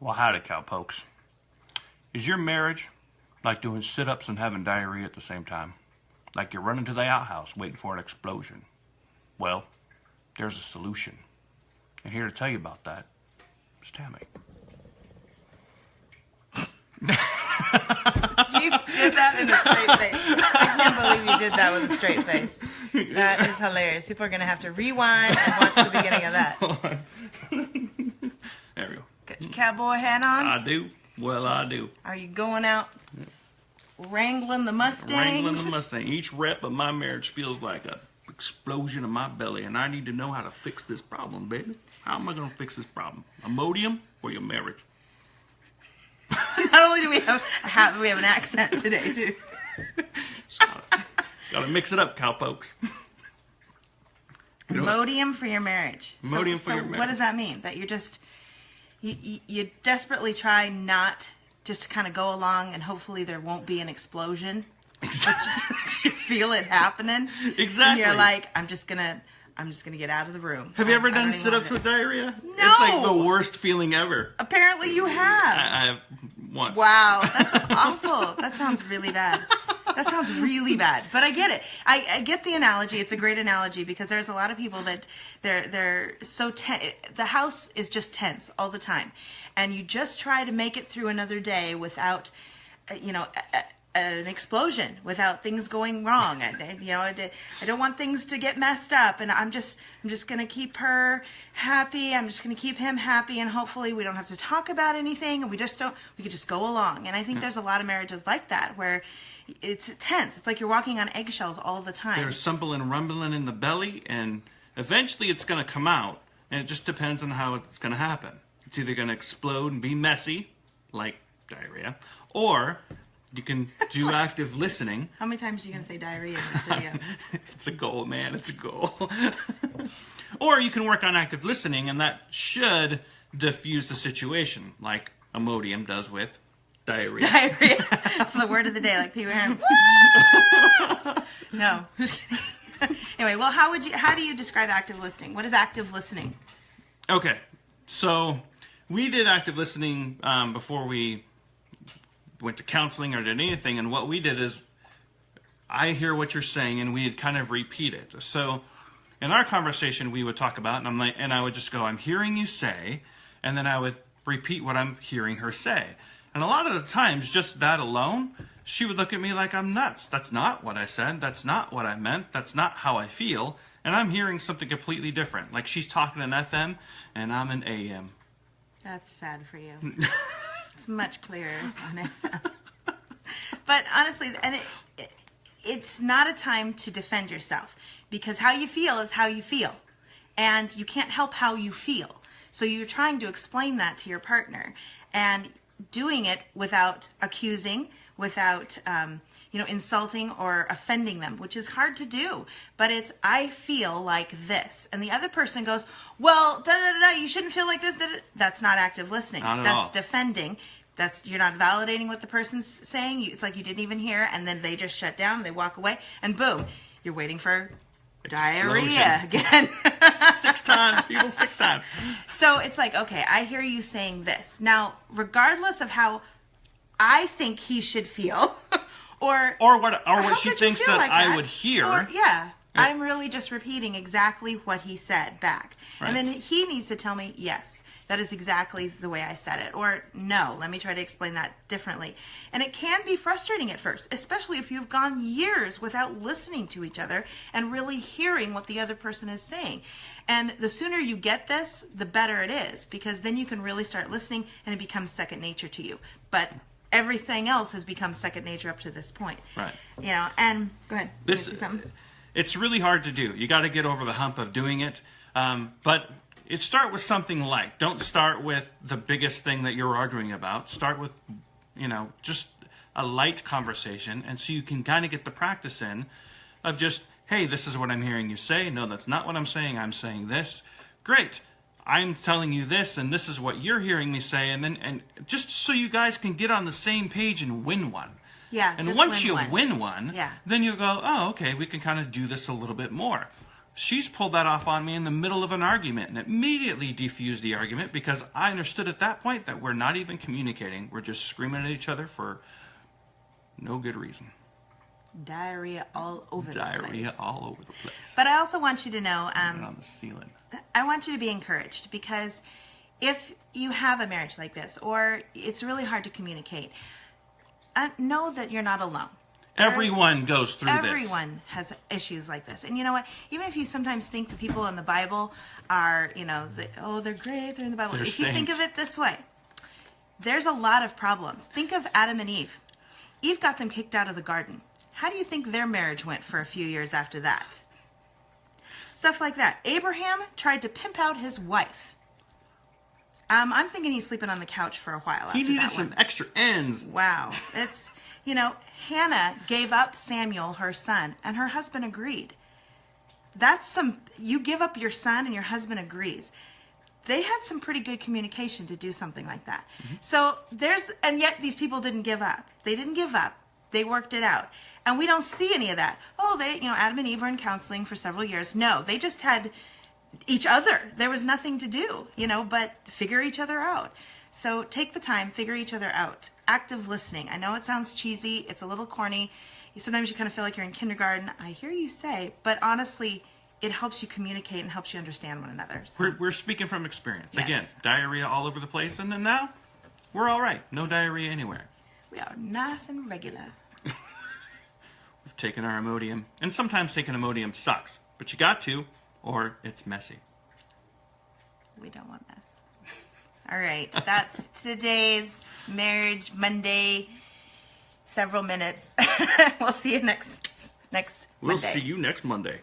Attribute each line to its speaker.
Speaker 1: Well, howdy, cowpokes. Is your marriage like doing sit-ups and having diarrhea at the same time? Like you're running to the outhouse waiting for an explosion? Well, there's a solution. And here to tell you about that is Tammy.
Speaker 2: You did that in a straight face. I can't believe you did that with a straight face. That is hilarious. People are going to have to rewind and watch the beginning of that.
Speaker 1: There we go.
Speaker 2: Got your cowboy hat on?
Speaker 1: I do. Well, I do.
Speaker 2: Are you going out wrangling the Mustangs?
Speaker 1: Wrangling the Mustang. Each rep of my marriage feels like a explosion in my belly, and I need to know how to fix this problem, baby. How am I going to fix this problem? Imodium or your marriage?
Speaker 2: So not only do we have an accent today, too.
Speaker 1: Gotta mix it up, cowpokes.
Speaker 2: Imodium for your marriage.
Speaker 1: Imodium for your marriage.
Speaker 2: What does that mean? That you're just... You desperately try not just to kind of go along and hopefully there won't be an explosion.
Speaker 1: Exactly.
Speaker 2: You feel it happening.
Speaker 1: Exactly.
Speaker 2: And you're like, I'm just gonna get out of the room.
Speaker 1: Have you ever done sit-ups with diarrhea?
Speaker 2: No.
Speaker 1: It's like the worst feeling ever.
Speaker 2: Apparently you have.
Speaker 1: I have once.
Speaker 2: Wow, that's awful. That sounds really bad. That sounds really bad. But I get it. I get the analogy. It's a great analogy because there's a lot of people that they're so tense. The house is just tense all the time. And you just try to make it through another day without, an explosion, without things going wrong. I don't want things to get messed up, and I'm just gonna keep her happy. I'm just gonna keep him happy, and hopefully we don't have to talk about anything, and we could just go along. And I think there's a lot of marriages like that where it's tense. It's like you're walking on eggshells all the time.
Speaker 1: There's something rumbling in the belly, and eventually it's gonna come out, and it just depends on how it's gonna happen. It's either gonna explode and be messy, like diarrhea, or you can do active listening.
Speaker 2: How many times are you going to say diarrhea in this video?
Speaker 1: It's a goal, man. It's a goal. Or you can work on active listening, and that should diffuse the situation, like Imodium does with diarrhea.
Speaker 2: Diarrhea. It's the word of the day, like people are No. Just kidding. Anyway, well, how do you describe active listening? What is active listening?
Speaker 1: Okay. So we did active listening before we went to counseling or did anything, and what we did is I hear what you're saying and we'd kind of repeat it. So in our conversation we would talk about, and I would just go, I'm hearing you say, and then I would repeat what I'm hearing her say. And a lot of the times, just that alone, she would look at me like I'm nuts. That's not what I said. That's not what I meant. That's not how I feel. And I'm hearing something completely different. Like she's talking an FM and I'm an AM.
Speaker 2: That's sad for you. It's much clearer on FM. But honestly, and it's not a time to defend yourself, because how you feel is how you feel. And you can't help how you feel. So you're trying to explain that to your partner and doing it without accusing, without insulting or offending them, which is hard to do. But it's, I feel like this. And the other person goes, well, you shouldn't feel like this. That's not active listening.
Speaker 1: Not at
Speaker 2: That's
Speaker 1: all.
Speaker 2: defending. You're not validating what the person's saying. It's like you didn't even hear, and then they just shut down, they walk away, and boom, you're waiting for diarrhea again.
Speaker 1: 6 times, people, 6 times.
Speaker 2: So it's like, okay, I hear you saying this. Now, regardless of how I think he should feel, or
Speaker 1: what she thinks that I would hear.
Speaker 2: I'm really just repeating exactly what he said back.
Speaker 1: Right.
Speaker 2: And then he needs to tell me, yes, that is exactly the way I said it. Or no, let me try to explain that differently. And it can be frustrating at first, especially if you've gone years without listening to each other and really hearing what the other person is saying. And the sooner you get this, the better it is, because then you can really start listening and it becomes second nature to you. But everything else has become second nature up to this point.
Speaker 1: Right.
Speaker 2: And go ahead.
Speaker 1: It's really hard to do. You got to get over the hump of doing it. But start with something light. Don't start with the biggest thing that you're arguing about. Start with, just a light conversation. And so you can kind of get the practice in of just, hey, this is what I'm hearing you say. No, that's not what I'm saying this. Great. I'm telling you this, and this is what you're hearing me say. And just so you guys can get on the same page and win one.
Speaker 2: Yeah,
Speaker 1: and once you win one,
Speaker 2: yeah,
Speaker 1: then you go, oh, okay, we can kind of do this a little bit more. She's pulled that off on me in the middle of an argument and immediately defused the argument because I understood at that point that we're not even communicating. We're just screaming at each other for no good reason.
Speaker 2: Diarrhea all over the place.
Speaker 1: Diarrhea all over the place.
Speaker 2: But I also want you to know,
Speaker 1: Even on the ceiling.
Speaker 2: I want you to be encouraged, because if you have a marriage like this, or it's really hard to communicate, know that you're not alone.
Speaker 1: Everyone goes through this.
Speaker 2: Everyone has issues like this. And you know what? Even if you sometimes think the people in the Bible are, they're great, they're in the Bible.
Speaker 1: They're
Speaker 2: If you think of
Speaker 1: saints.
Speaker 2: it this way, there's a lot of problems. Think of Adam and Eve. Eve got them kicked out of the garden. How do you think their marriage went for a few years after that? Stuff like that. Abraham tried to pimp out his wife. I'm thinking he's sleeping on the couch for a while after
Speaker 1: He needed
Speaker 2: that
Speaker 1: some
Speaker 2: one.
Speaker 1: extra ends.
Speaker 2: Wow. It's, Hannah gave up Samuel, her son, and her husband agreed. You give up your son and your husband agrees. They had some pretty good communication to do something like that.
Speaker 1: Mm-hmm.
Speaker 2: So and yet these people didn't give up. They didn't give up. They worked it out. And we don't see any of that. Oh, Adam and Eve were in counseling for several years. No, they just had each other. There was nothing to do, but figure each other out. So take the time, figure each other out. Active listening. I know it sounds cheesy. It's a little corny. Sometimes you kind of feel like you're in kindergarten. I hear you say, but honestly, it helps you communicate and helps you understand one another. So.
Speaker 1: We're speaking from experience.
Speaker 2: Yes.
Speaker 1: Again, diarrhea all over the place, and then now we're all right. No diarrhea anywhere.
Speaker 2: We are nice and regular.
Speaker 1: We've taken our Imodium, and sometimes taking Imodium sucks, but you got to, or it's messy.
Speaker 2: We don't want this. All right, that's today's Marriage Monday. Several minutes. We'll see you next
Speaker 1: We'll
Speaker 2: Monday.
Speaker 1: see you next Monday.